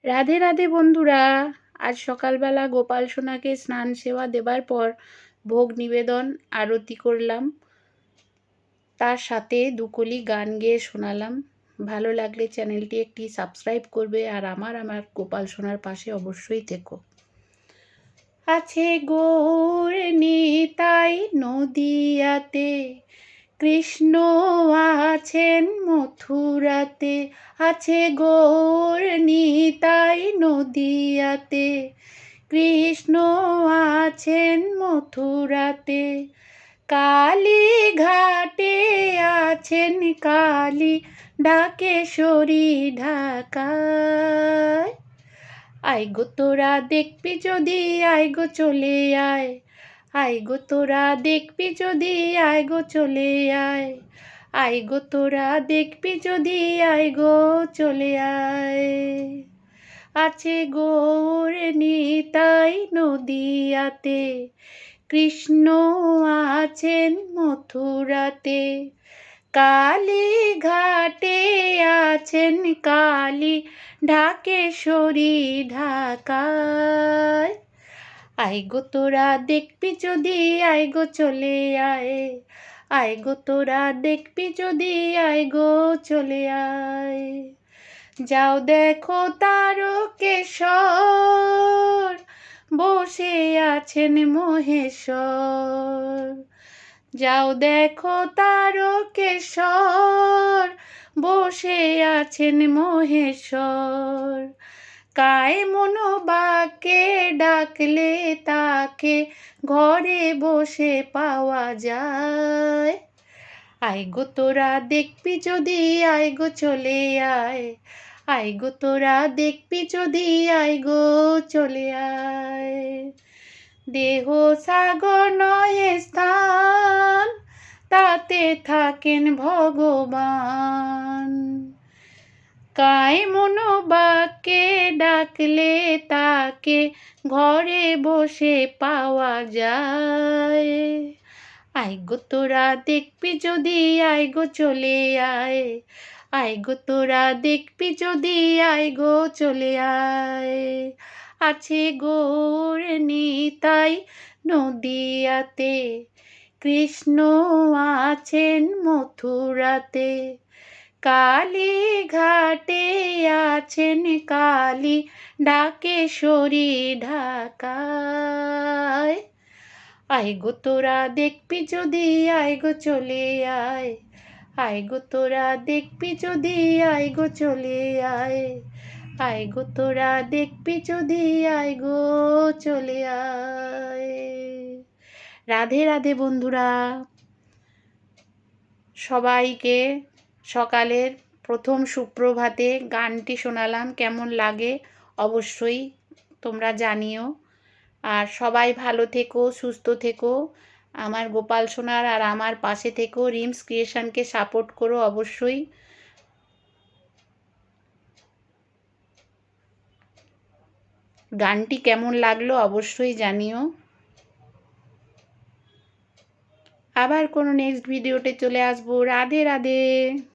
রাধে রাধে বন্ধুরা। আজ সকালবেলা গোপাল সোনাকে স্নান সেবা দেবার পর ভোগ নিবেদন আরতি করলাম, তার সাথে দুকলি গান গেয়ে শোনালাম। ভালো লাগলে চ্যানেলটি একটি সাবস্ক্রাইব করবে আর আমার গোপাল সোনার পাশে অবশ্যই থেকো। আছে গৌর নিতাই নদিয়াতে, কৃষ্ণ আছেন মথুরাতে। আছে গৌর নিতাই নদিয়াতে, কৃষ্ণ আছেন মথুরাতে। কালী ঘাটে আছেন কালী, ঢাকেশ্বরী ঢাকায়। আয় গো তোরা দেখবি যদি, আয় গো চলে আয়। আয় গো তোরা দেখবি যদি, আয় গো চলে আয়। আয় গো তোরা দেখবি যদি, আয় গো চলে আয়। আছে গৌর নিতাই নদিয়াতে, কৃষ্ণ আছেন মথুরাতে। কালী ঘাটে আছেন কালী, ঢাকেশ্বরী ঢাকায়। আয় গো তোরা দেখবি যদি, আয় গো চলে আয়। আয় গো তোরা দেখবি যদি, আয় গো চলে আয়। যাও দেখো তারকেশ্বর, বসে আছেন মহেশ্বর। যাও দেখো তারকেশ্বর, বসে আছেন মহেশ্বর। কায় মনো বাক্যে ডাকলে তাকে, ঘরে বসে পাওয়া যায়। আয় গো তোরা দেখবি যদি, আয় গো চলে আয়। আয় গো তোরা দেখবি যদি, আয় গো চলে আয়। দেহ সাগর নয় স্থান, তাতে থাকেন ভগবান। কায় মনো বাক্যে ডাকলে তাকে, ঘরে বসে পাওয়া যায়। আয় গো তোরা দেখবি যদি, আয় গো চলে আয়। আয় গো তোরা দেখবি যদি, আয় গো চলে আয়। আছে গৌর নিতাই নদিয়াতে, কৃষ্ণ আছেন মথুরাতে। কালী ঘাটে আছেন কালী, ঢাকেশ্বরী ঢাকায়। আয় গো তোরা দেখবি যদি, আয় গো চলে আয়। আয় গো তোরা দেখবি যদি, আয় গো চলে আয়। আয় গো তোরা দেখবি যদি, আয় গো চলে আয়। রাধে রাধে বন্ধুরা। সবাইকে সকালের প্রথম সুপ্রভাতে গানটি শোনালাম, কেমন লাগে অবশ্যই তোমরা জানিও। আর সবাই ভালো থেকো, সুস্থ থেকো, আমার গোপাল সোনার আর আমার পাশে থেকো। রিমস ক্রিয়েশনকে সাপোর্ট করো অবশ্যই। গানটি কেমন লাগলো অবশ্যই জানিও। আবার কোনো নেক্সট ভিডিওতে চলে আসবো। রাধে রাধে।